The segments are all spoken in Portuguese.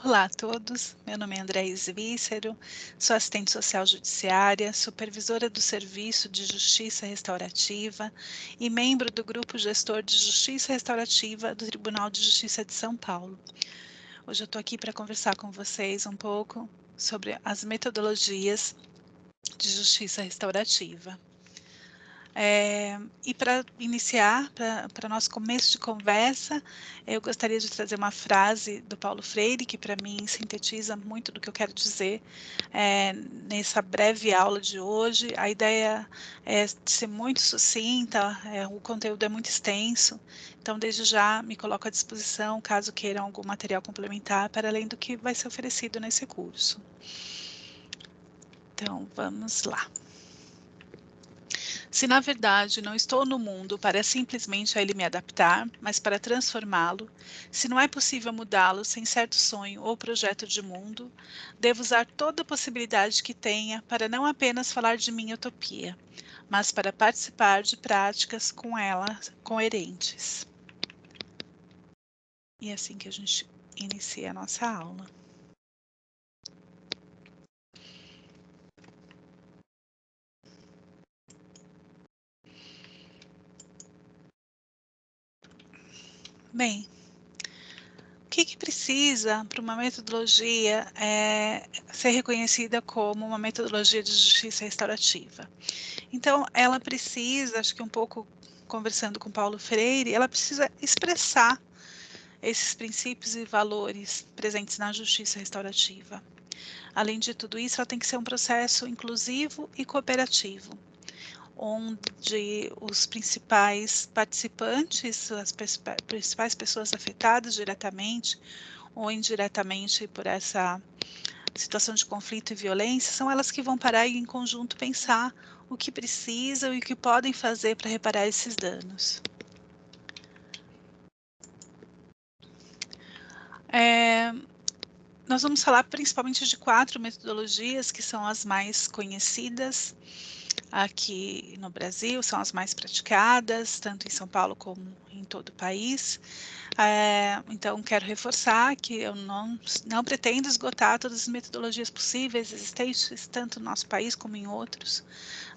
Olá a todos, meu nome é Andréia Vícero, sou assistente social judiciária, supervisora do Serviço de Justiça Restaurativa e membro do Grupo Gestor de Justiça Restaurativa do Tribunal de Justiça de São Paulo. Hoje eu estou aqui para conversar com vocês um pouco sobre as metodologias de justiça restaurativa. E para iniciar, para nosso começo de conversa, eu gostaria de trazer uma frase do Paulo Freire, que para mim sintetiza muito do que eu quero dizer nessa breve aula de hoje. A ideia é ser muito sucinta, o conteúdo é muito extenso, então desde já me coloco à disposição caso queiram algum material complementar para além do que vai ser oferecido nesse curso. Então, vamos lá. Se na verdade não estou no mundo para simplesmente a ele me adaptar, mas para transformá-lo, se não é possível mudá-lo sem certo sonho ou projeto de mundo, devo usar toda a possibilidade que tenha para não apenas falar de minha utopia, mas para participar de práticas com ela coerentes. E é assim que a gente inicia a nossa aula. Bem, o que precisa para uma metodologia ser reconhecida como uma metodologia de justiça restaurativa? Então, ela precisa, acho que um pouco conversando com Paulo Freire, ela precisa expressar esses princípios e valores presentes na justiça restaurativa. Além de tudo isso, ela tem que ser um processo inclusivo e cooperativo, onde os principais participantes, as principais pessoas afetadas diretamente ou indiretamente por essa situação de conflito e violência, são elas que vão parar e em conjunto pensar o que precisam e o que podem fazer para reparar esses danos. Nós vamos falar principalmente de 4 metodologias que são as mais conhecidas aqui no Brasil, são as mais praticadas, tanto em São Paulo como em todo o país. Então, quero reforçar que eu não pretendo esgotar todas as metodologias possíveis, existentes, tanto no nosso país como em outros,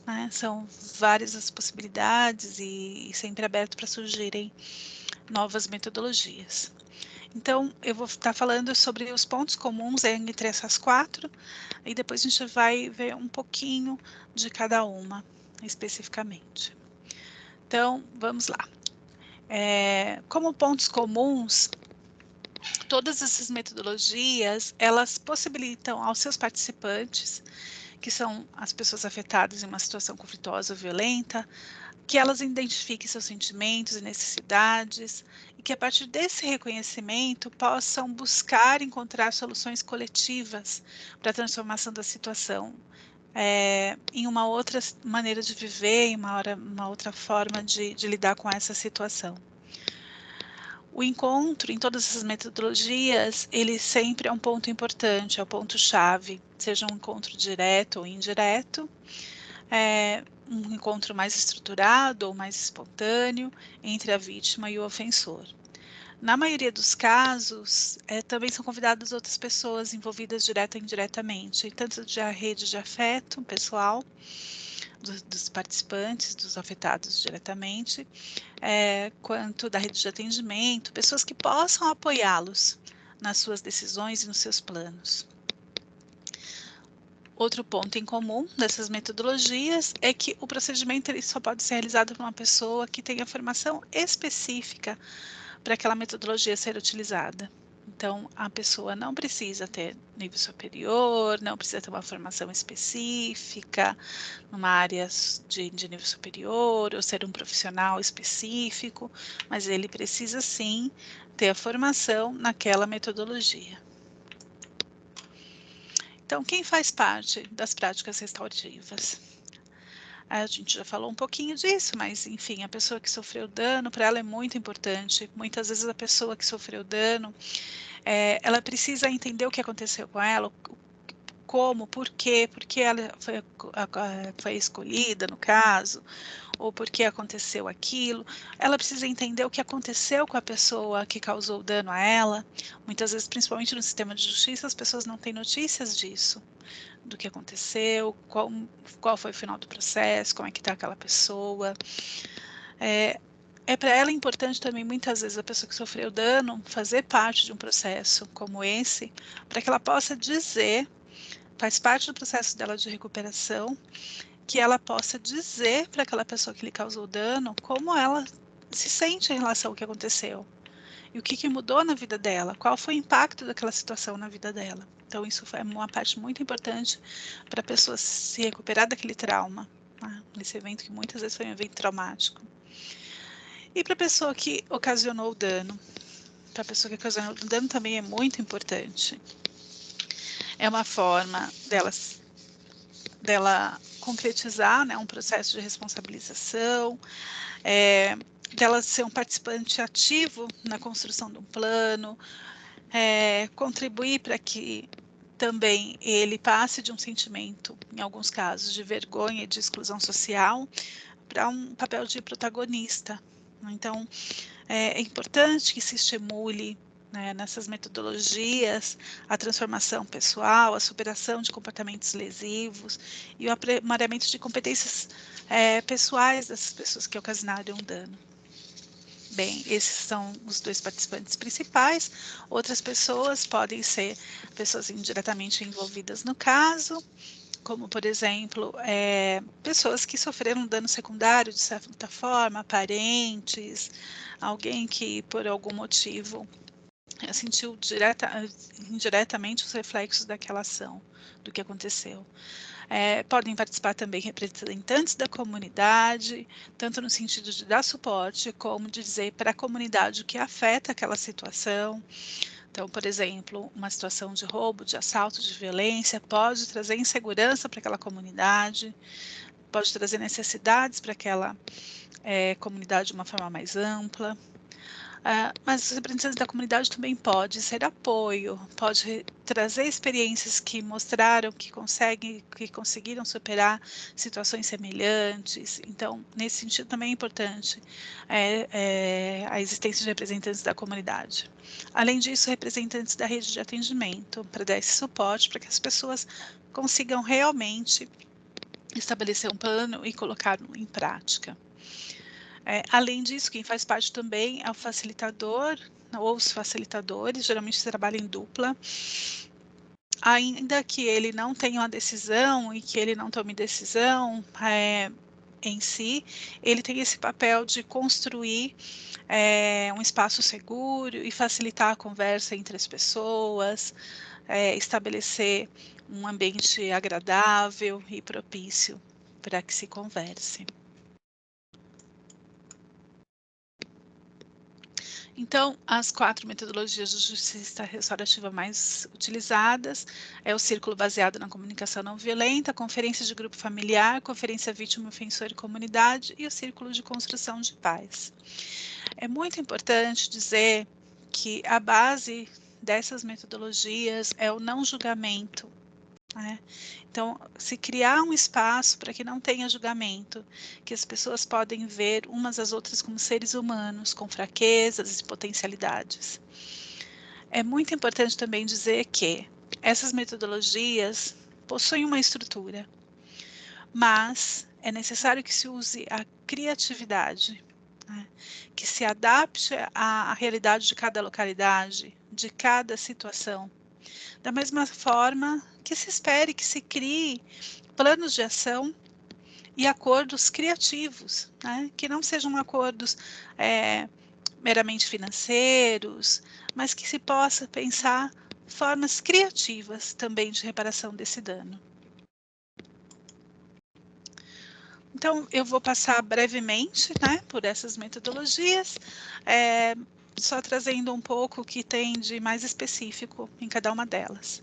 né? São várias as possibilidades e sempre aberto para surgirem novas metodologias. Então, eu vou estar falando sobre os pontos comuns entre essas 4, e depois a gente vai ver um pouquinho de cada uma, especificamente. Então, vamos lá. Como pontos comuns, todas essas metodologias, elas possibilitam aos seus participantes, que são as pessoas afetadas em uma situação conflituosa ou violenta, que elas identifiquem seus sentimentos e necessidades e que a partir desse reconhecimento possam buscar encontrar soluções coletivas para a transformação da situação em uma outra maneira de viver, em uma outra forma de lidar com essa situação. O encontro em todas essas metodologias, ele sempre é um ponto importante, é o ponto-chave, seja um encontro direto ou indireto, um encontro mais estruturado ou mais espontâneo entre a vítima e o ofensor. Na maioria dos casos, também são convidadas outras pessoas envolvidas direta e indiretamente, tanto da rede de afeto pessoal, dos participantes, dos afetados diretamente, quanto da rede de atendimento, pessoas que possam apoiá-los nas suas decisões e nos seus planos. Outro ponto em comum dessas metodologias é que o procedimento ele só pode ser realizado por uma pessoa que tenha formação específica para aquela metodologia ser utilizada. Então, a pessoa não precisa ter nível superior, não precisa ter uma formação específica numa área de nível superior, ou ser um profissional específico, mas ele precisa sim ter a formação naquela metodologia. Então, quem faz parte das práticas restaurativas? A gente já falou um pouquinho disso, mas enfim, a pessoa que sofreu dano, para ela é muito importante. Muitas vezes a pessoa que sofreu dano, ela precisa entender o que aconteceu com ela, como, por que ela foi escolhida, no caso, ou por que aconteceu aquilo. Ela precisa entender o que aconteceu com a pessoa que causou o dano a ela. Muitas vezes, principalmente no sistema de justiça, as pessoas não têm notícias disso, do que aconteceu, qual foi o final do processo, como é que está aquela pessoa. É para ela importante também, muitas vezes, a pessoa que sofreu dano fazer parte de um processo como esse, para que ela possa dizer, faz parte do processo dela de recuperação, que ela possa dizer para aquela pessoa que lhe causou dano como ela se sente em relação ao que aconteceu. E o que mudou na vida dela, qual foi o impacto daquela situação na vida dela. Então, isso foi uma parte muito importante para a pessoa se recuperar daquele trauma, né? Esse evento que muitas vezes foi um evento traumático. E para a pessoa que ocasionou o dano, para a pessoa que ocasionou o dano também é muito importante. É uma forma dela concretizar, né, um processo de responsabilização, dela ser um participante ativo na construção de um plano, contribuir para que também ele passe de um sentimento, em alguns casos, de vergonha e de exclusão social, para um papel de protagonista. Então, é importante que se estimule, né, nessas metodologias, a transformação pessoal, a superação de comportamentos lesivos e o aprimoramento de competências pessoais dessas pessoas que ocasionaram um dano. Bem, esses são os dois participantes principais. Outras pessoas podem ser pessoas indiretamente envolvidas no caso, como, por exemplo, pessoas que sofreram dano secundário, de certa forma, parentes, alguém que, por algum motivo, sentiu indiretamente os reflexos daquela ação, do que aconteceu. Podem participar também representantes da comunidade, tanto no sentido de dar suporte, como de dizer para a comunidade o que afeta aquela situação. Então, por exemplo, uma situação de roubo, de assalto, de violência pode trazer insegurança para aquela comunidade, pode trazer necessidades para aquela comunidade de uma forma mais ampla. Mas os representantes da comunidade também pode ser apoio, pode trazer experiências que mostraram que conseguiram superar situações semelhantes. Então, nesse sentido, também é importante a existência de representantes da comunidade. Além disso, representantes da rede de atendimento, para dar esse suporte para que as pessoas consigam realmente estabelecer um plano e colocá-lo em prática. Além disso, quem faz parte também é o facilitador, ou os facilitadores, geralmente trabalham em dupla, ainda que ele não tenha uma decisão e que ele não tome decisão em si, ele tem esse papel de construir um espaço seguro e facilitar a conversa entre as pessoas, estabelecer um ambiente agradável e propício para que se converse. Então, as 4 metodologias de justiça restaurativa mais utilizadas é o círculo baseado na comunicação não violenta, a conferência de grupo familiar, conferência vítima, ofensor e comunidade e o círculo de construção de paz. É muito importante dizer que a base dessas metodologias é o não julgamento. Então, se criar um espaço para que não tenha julgamento, que as pessoas podem ver umas às outras como seres humanos, com fraquezas e potencialidades. É muito importante também dizer que essas metodologias possuem uma estrutura, mas é necessário que se use a criatividade, que se adapte à realidade de cada localidade, de cada situação. Da mesma forma que se espere que se crie planos de ação e acordos criativos, que não sejam acordos meramente financeiros, mas que se possa pensar formas criativas também de reparação desse dano. Então, eu vou passar brevemente, por essas metodologias, só trazendo um pouco o que tem de mais específico em cada uma delas.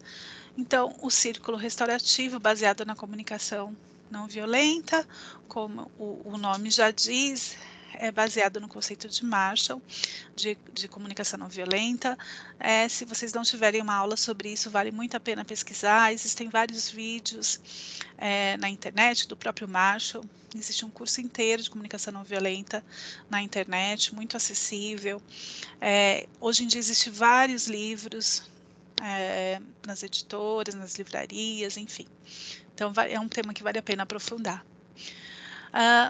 Então, o círculo restaurativo baseado na comunicação não violenta, como o nome já diz, é baseado no conceito de Marshall, de comunicação não violenta. Se vocês não tiverem uma aula sobre isso, vale muito a pena pesquisar. Existem vários vídeos na internet do próprio Marshall. Existe um curso inteiro de comunicação não violenta na internet, muito acessível. Hoje em dia existem vários livros nas editoras, nas livrarias, enfim. Então, é um tema que vale a pena aprofundar.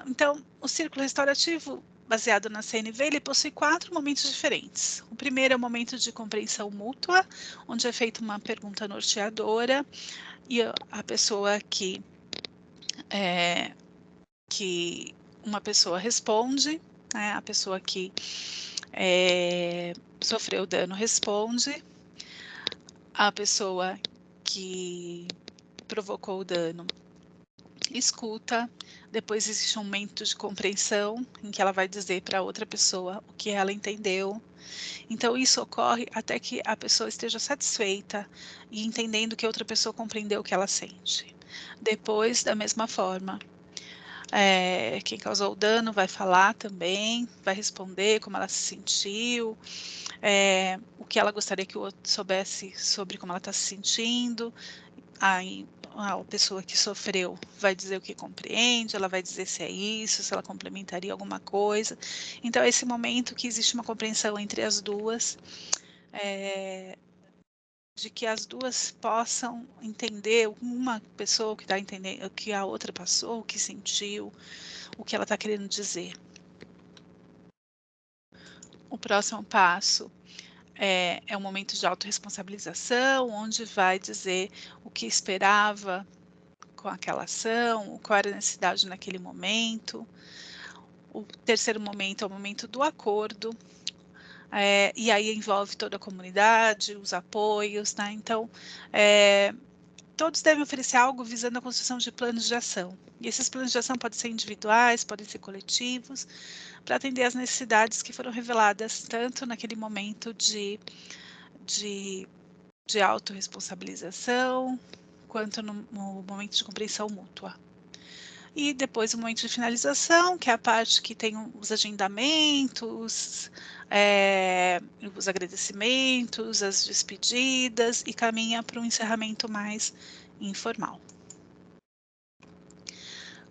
Então, o círculo restaurativo, baseado na CNV, ele possui 4 momentos diferentes. O primeiro é o momento de compreensão mútua, onde é feita uma pergunta norteadora e a pessoa que uma pessoa responde, né, a pessoa que sofreu dano responde, a pessoa que provocou o dano escuta, depois existe um momento de compreensão, em que ela vai dizer para outra pessoa o que ela entendeu. Então, isso ocorre até que a pessoa esteja satisfeita e entendendo que outra pessoa compreendeu o que ela sente. Depois, da mesma forma, quem causou o dano vai falar também, vai responder como ela se sentiu, o que ela gostaria que o outro soubesse sobre como ela está se sentindo. Aí a pessoa que sofreu vai dizer o que compreende, ela vai dizer se é isso, se ela complementaria alguma coisa. Então, é esse momento que existe uma compreensão entre as duas, de que as duas possam entender, uma pessoa que está entendendo o que a outra passou, o que sentiu, o que ela está querendo dizer. O próximo passo é um momento de autorresponsabilização, onde vai dizer o que esperava com aquela ação, qual era a necessidade naquele momento. O terceiro momento é o momento do acordo, e aí envolve toda a comunidade, os apoios, né? Então, todos devem oferecer algo visando a construção de planos de ação. E esses planos de ação podem ser individuais, podem ser coletivos, para atender às necessidades que foram reveladas tanto naquele momento de autorresponsabilização, quanto no momento de compreensão mútua. E depois o momento de finalização, que é a parte que tem os agendamentos, os agradecimentos, as despedidas, e caminha para um encerramento mais informal.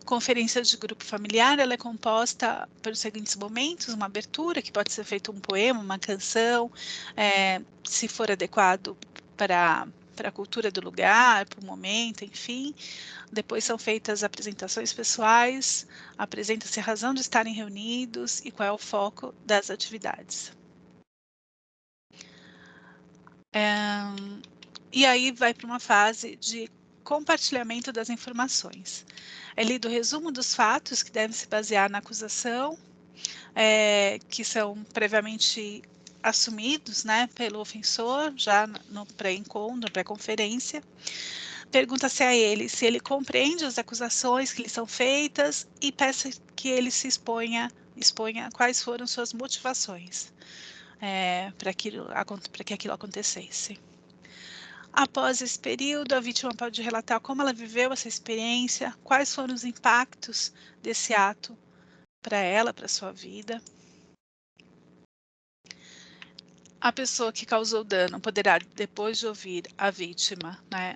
Conferência de grupo familiar, ela é composta pelos seguintes momentos: uma abertura, que pode ser feito um poema, uma canção, se for adequado para a cultura do lugar, para o momento, enfim. Depois são feitas apresentações pessoais, apresenta-se a razão de estarem reunidos e qual é o foco das atividades. E aí vai para uma fase de compartilhamento das informações. É lido o resumo dos fatos que devem se basear na acusação, que são previamente assumidos, né, pelo ofensor, já no pré-encontro, pré-conferência. Pergunta-se a ele se ele compreende as acusações que lhe são feitas e peça que ele se exponha quais foram suas motivações para que aquilo acontecesse. Após esse período, a vítima pode relatar como ela viveu essa experiência, quais foram os impactos desse ato para ela, para sua vida. A pessoa que causou dano poderá, depois de ouvir a vítima, né,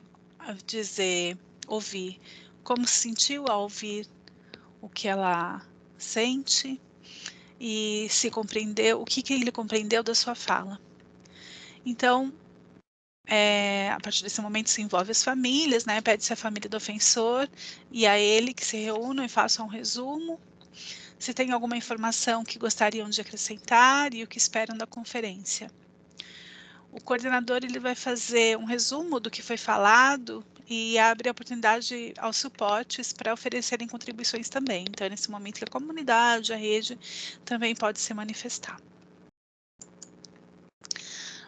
ouvir como se sentiu ao ouvir o que ela sente e se compreendeu, o que ele compreendeu da sua fala. Então, a partir desse momento se envolve as famílias, né? Pede-se à família do ofensor e a ele que se reúnam e façam um resumo, se tem alguma informação que gostariam de acrescentar e o que esperam da conferência. O coordenador ele vai fazer um resumo do que foi falado e abre a oportunidade aos suportes para oferecerem contribuições também. Então, é nesse momento que a comunidade, a rede, também pode se manifestar.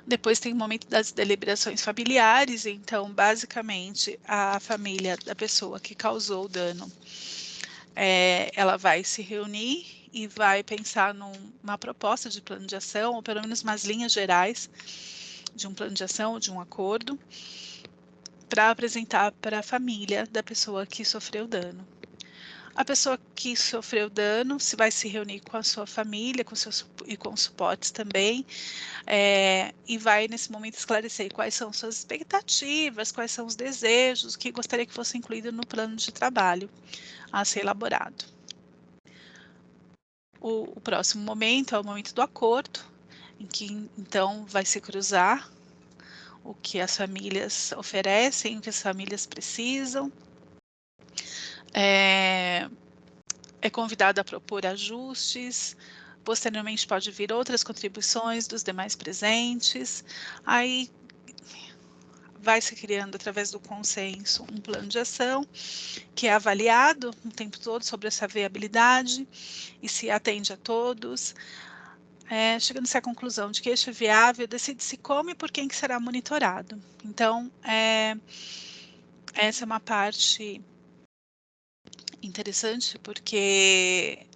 Depois tem o momento das deliberações familiares, então, basicamente, a família da pessoa que causou o dano, ela vai se reunir e vai pensar numa proposta de plano de ação, ou pelo menos umas linhas gerais de um plano de ação ou de um acordo, para apresentar para a família da pessoa que sofreu dano. A pessoa que sofreu dano se vai se reunir com a sua família, com suportes também, e vai nesse momento esclarecer quais são suas expectativas, quais são os desejos que gostaria que fosse incluído no plano de trabalho a ser elaborado. O próximo momento é o momento do acordo, em que então vai se cruzar o que as famílias oferecem, o que as famílias precisam. É convidado a propor ajustes, posteriormente pode vir outras contribuições dos demais presentes, aí vai se criando através do consenso um plano de ação, que é avaliado o tempo todo sobre essa viabilidade e se atende a todos, chegando-se à conclusão de que este é viável, decide-se como e por quem que será monitorado. Então, essa é uma parte interessante, porque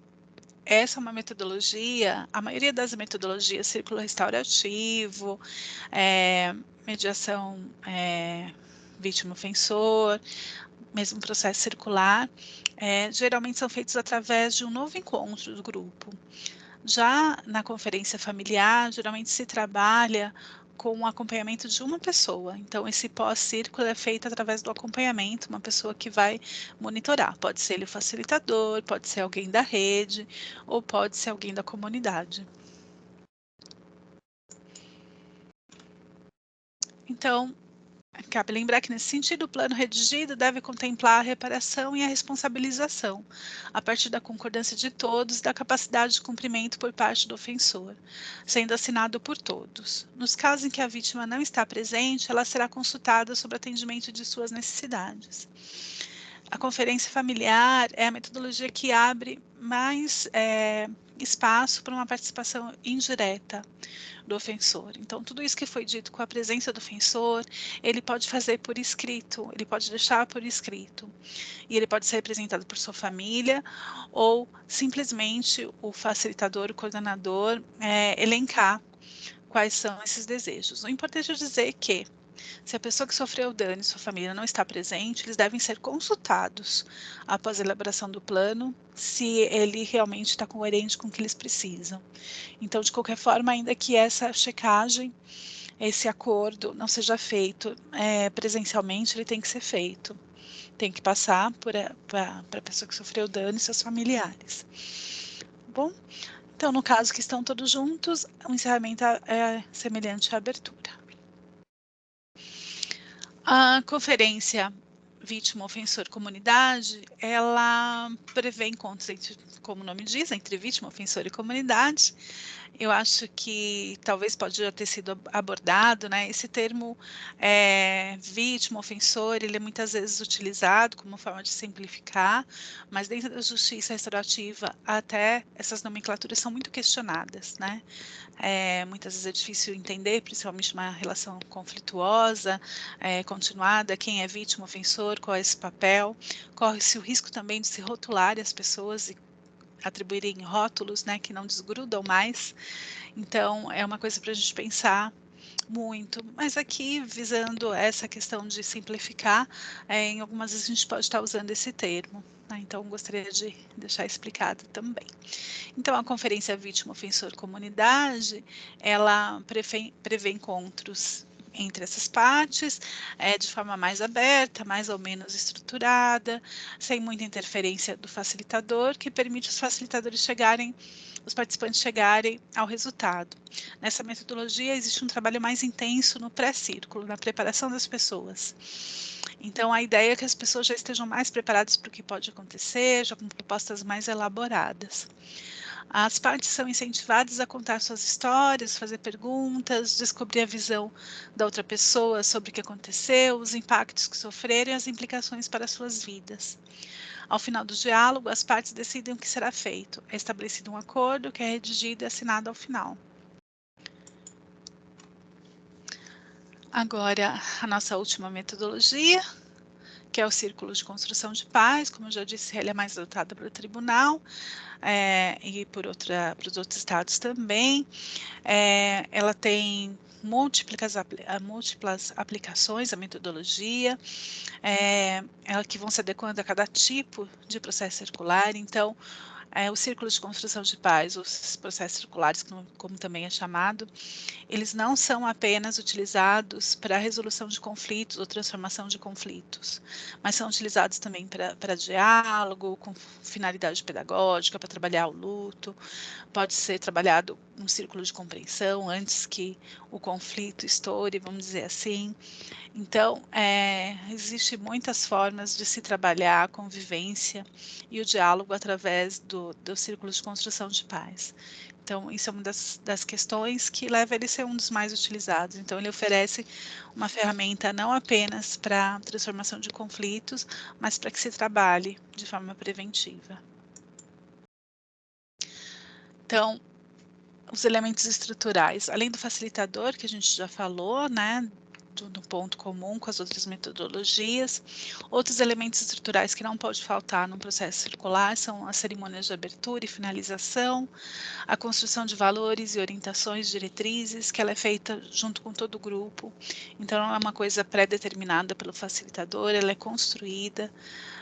essa é uma metodologia, a maioria das metodologias, círculo restaurativo, mediação vítima-ofensor, mesmo processo circular, geralmente são feitos através de um novo encontro do grupo. Já na conferência familiar, geralmente se trabalha com o acompanhamento de uma pessoa. Então, esse pós-círculo é feito através do acompanhamento, uma pessoa que vai monitorar. Pode ser ele o facilitador, pode ser alguém da rede, ou pode ser alguém da comunidade. Então, cabe lembrar que, nesse sentido, o plano redigido deve contemplar a reparação e a responsabilização, a partir da concordância de todos e da capacidade de cumprimento por parte do ofensor, sendo assinado por todos. Nos casos em que a vítima não está presente, ela será consultada sobre o atendimento de suas necessidades. A conferência familiar é a metodologia que abre mais espaço para uma participação indireta do ofensor. Então, tudo isso que foi dito com a presença do ofensor, ele pode fazer por escrito, ele pode deixar por escrito. E ele pode ser representado por sua família ou simplesmente o facilitador, o coordenador, elencar quais são esses desejos. O importante é dizer que, se a pessoa que sofreu o dano e sua família não está presente, eles devem ser consultados após a elaboração do plano, se ele realmente está coerente com o que eles precisam. Então, de qualquer forma, ainda que essa checagem, esse acordo não seja feito presencialmente, ele tem que ser feito. Tem que passar para a pessoa que sofreu o dano e seus familiares. Bom, então, no caso que estão todos juntos, o encerramento é semelhante à abertura. A conferência vítima, ofensor, comunidade, ela prevê encontros entre, como o nome diz, entre vítima, ofensor e comunidade. Eu acho que talvez pode já ter sido abordado, né? Esse termo vítima, ofensor, ele é muitas vezes utilizado como forma de simplificar, mas dentro da justiça restaurativa até essas nomenclaturas são muito questionadas, né? Muitas vezes é difícil entender, principalmente uma relação conflituosa, continuada, quem é vítima, ofensor, qual é esse papel. Corre-se o risco também de se rotular as pessoas e atribuírem rótulos, né, que não desgrudam mais. Então, é uma coisa para a gente pensar muito, mas aqui visando essa questão de simplificar, em algumas vezes a gente pode estar usando esse termo, né? Então gostaria de deixar explicado também. Então a conferência vítima, ofensor, comunidade, ela prevê encontros entre essas partes, de forma mais aberta, mais ou menos estruturada, sem muita interferência do facilitador, que permite os participantes chegarem ao resultado. Nessa metodologia existe um trabalho mais intenso no pré-círculo, na preparação das pessoas. Então a ideia é que as pessoas já estejam mais preparadas para o que pode acontecer, já com propostas mais elaboradas. As partes são incentivadas a contar suas histórias, fazer perguntas, descobrir a visão da outra pessoa sobre o que aconteceu, os impactos que sofreram e as implicações para as suas vidas. Ao final do diálogo, as partes decidem o que será feito. É estabelecido um acordo que é redigido e assinado ao final. Agora, a nossa última metodologia, que é o Círculo de Construção de Paz. Como eu já disse, ele é mais adotado pelo tribunal e por os outros estados também. Ela tem múltiplas aplicações à metodologia, que vão se adequando a cada tipo de processo circular. Então, o círculo de construção de paz, os processos circulares, como também é chamado, eles não são apenas utilizados para a resolução de conflitos ou transformação de conflitos, mas são utilizados também para diálogo, com finalidade pedagógica, para trabalhar o luto, pode ser trabalhado um círculo de compreensão antes que o conflito estoure, vamos dizer assim. Então, existe muitas formas de se trabalhar a convivência e o diálogo através do círculo de construção de paz. Então, isso é uma das questões que leva ele a ser um dos mais utilizados. Então, ele oferece uma ferramenta não apenas para transformação de conflitos, mas para que se trabalhe de forma preventiva. Então, os elementos estruturais, além do facilitador, que a gente já falou, né, do ponto comum com as outras metodologias, outros elementos estruturais que não pode faltar num processo circular são as cerimônias de abertura e finalização, a construção de valores e orientações, diretrizes, que ela é feita junto com todo o grupo, então não é uma coisa pré-determinada pelo facilitador, ela é construída.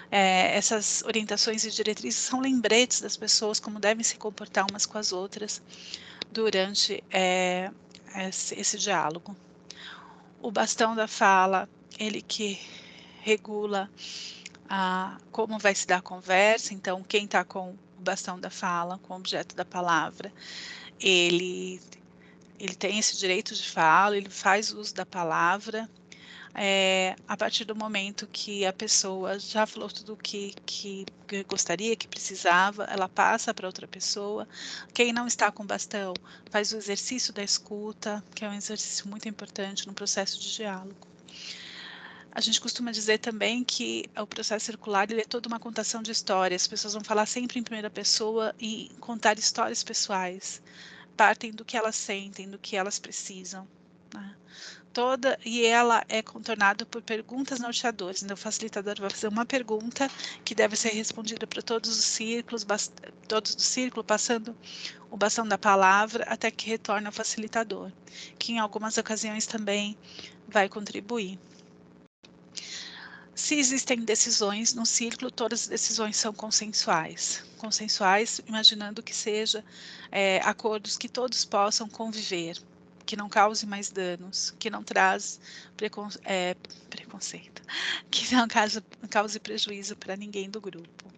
Essas orientações e diretrizes são lembretes das pessoas como devem se comportar umas com as outras durante esse diálogo. O bastão da fala, ele que regula como vai se dar a conversa, então quem está com o bastão da fala, com o objeto da palavra, ele tem esse direito de fala, ele faz uso da palavra, a partir do momento que a pessoa já falou tudo o que gostaria, que precisava, ela passa para outra pessoa. Quem não está com bastão faz o exercício da escuta, que é um exercício muito importante no processo de diálogo. A gente costuma dizer também que o processo circular ele é toda uma contação de histórias. As pessoas vão falar sempre em primeira pessoa e contar histórias pessoais. Partem do que elas sentem, do que elas precisam, né? E ela é contornada por perguntas norteadoras. Então, o facilitador vai fazer uma pergunta que deve ser respondida para todos os círculos, todos do círculo, passando o bastão da palavra até que retorne ao facilitador, que em algumas ocasiões também vai contribuir. Se existem decisões no círculo, todas as decisões são consensuais. Consensuais, imaginando que seja acordos que todos possam conviver, que não cause mais danos, que não traz preconceito, que não cause prejuízo para ninguém do grupo.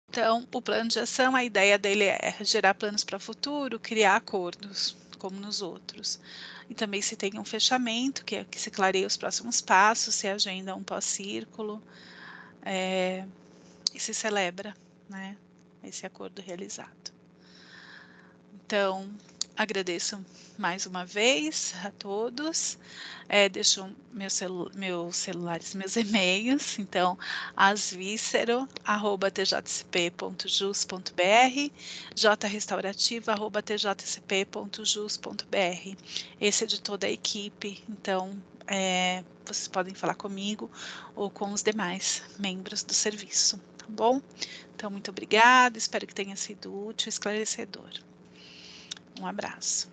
Então, o plano de ação, a ideia dele é gerar planos para o futuro, criar acordos, como nos outros. E também se tem um fechamento, que é que se clareia os próximos passos, se agenda um pós-círculo, e se celebra, né, esse acordo realizado. Então, agradeço mais uma vez a todos. Deixo meus celulares, meus e-mails. Então, asvicero@tjcp.jus.br, jrestaurativa@tjcp.jus.br. Esse é de toda a equipe. Então, vocês podem falar comigo ou com os demais membros do serviço, tá bom? Então, muito obrigada. Espero que tenha sido útil e esclarecedor. Um abraço.